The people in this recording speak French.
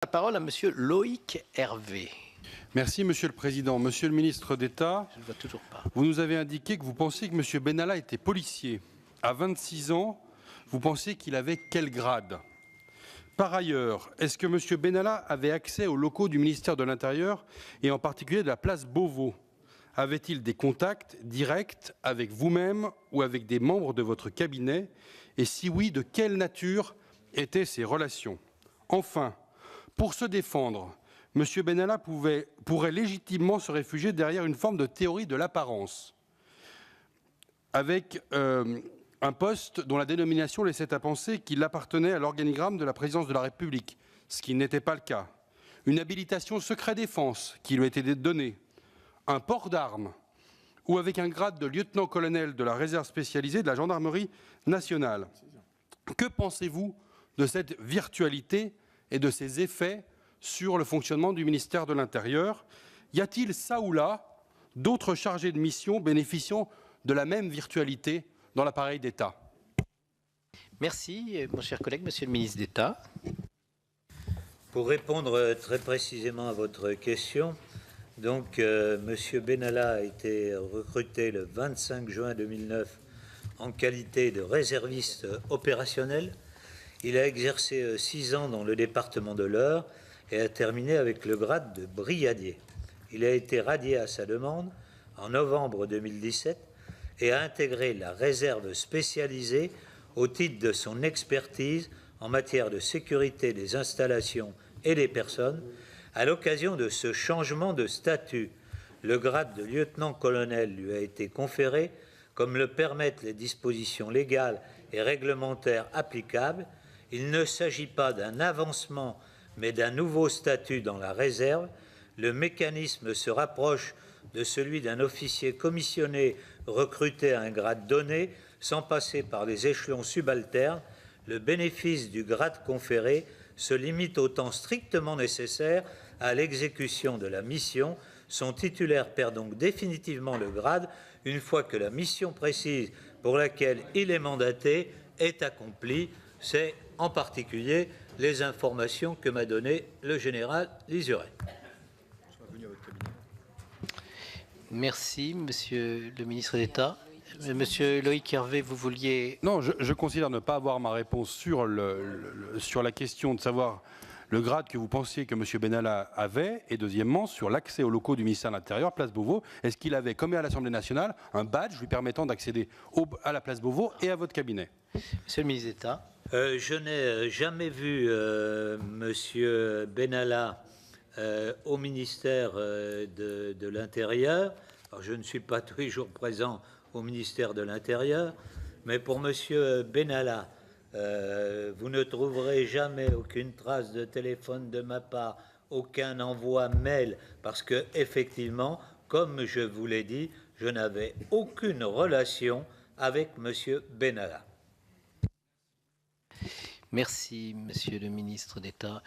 La parole à Monsieur Loïc Hervé. Merci Monsieur le Président. Monsieur le ministre d'État, Je ne vois toujours pas. vous nous avez indiqué que vous pensiez que Monsieur Benalla était policier. À 26 ans, vous pensez qu'il avait quel grade? Par ailleurs, est-ce que Monsieur Benalla avait accès aux locaux du ministère de l'Intérieur et en particulier de la place Beauvau? Avait-il des contacts directs avec vous-même ou avec des membres de votre cabinet? Et si oui, de quelle nature étaient ces relations? Enfin, pour se défendre, M. Benalla pourrait légitimement se réfugier derrière une forme de théorie de l'apparence, avec un poste dont la dénomination laissait à penser qu'il appartenait à l'organigramme de la présidence de la République, ce qui n'était pas le cas, une habilitation secret défense qui lui était donnée, un port d'armes, ou avec un grade de lieutenant-colonel de la réserve spécialisée de la gendarmerie nationale. Que pensez-vous de cette virtualité et de ses effets sur le fonctionnement du ministère de l'Intérieur? Y a-t-il ça ou là d'autres chargés de mission bénéficiant de la même virtualité dans l'appareil d'État? Merci, mon cher collègue, Monsieur le ministre d'État. Pour répondre très précisément à votre question, donc Monsieur Benalla a été recruté le 25 juin 2009 en qualité de réserviste opérationnel. Il a exercé 6 ans dans le département de l'Eure et a terminé avec le grade de brigadier. Il a été radié à sa demande en novembre 2017 et a intégré la réserve spécialisée au titre de son expertise en matière de sécurité des installations et des personnes. À l'occasion de ce changement de statut, le grade de lieutenant-colonel lui a été conféré, comme le permettent les dispositions légales et réglementaires applicables. Il ne s'agit pas d'un avancement, mais d'un nouveau statut dans la réserve. Le mécanisme se rapproche de celui d'un officier commissionné recruté à un grade donné, sans passer par les échelons subalternes. Le bénéfice du grade conféré se limite au temps strictement nécessaire à l'exécution de la mission. Son titulaire perd donc définitivement le grade une fois que la mission précise pour laquelle il est mandaté est accomplie. C'est en particulier les informations que m'a données le général Lizuret. Merci, Monsieur le ministre d'État. Monsieur Loïc Hervé, vous vouliez... Non, je considère ne pas avoir ma réponse sur la question de savoir le grade que vous pensiez que M. Benalla avait, et deuxièmement, sur l'accès aux locaux du ministère de l'Intérieur, place Beauvau. Est-ce qu'il avait, comme à l'Assemblée nationale, un badge lui permettant d'accéder à la place Beauvau et à votre cabinet? Monsieur le ministre d'État. Je n'ai jamais vu M. Benalla au ministère de l'Intérieur. Alors, je ne suis pas tous les jours présent au ministère de l'Intérieur, mais pour M. Benalla, vous ne trouverez jamais aucune trace de téléphone de ma part, aucun envoi mail, parce que effectivement, comme je vous l'ai dit, je n'avais aucune relation avec M. Benalla. Merci, Monsieur le ministre d'État.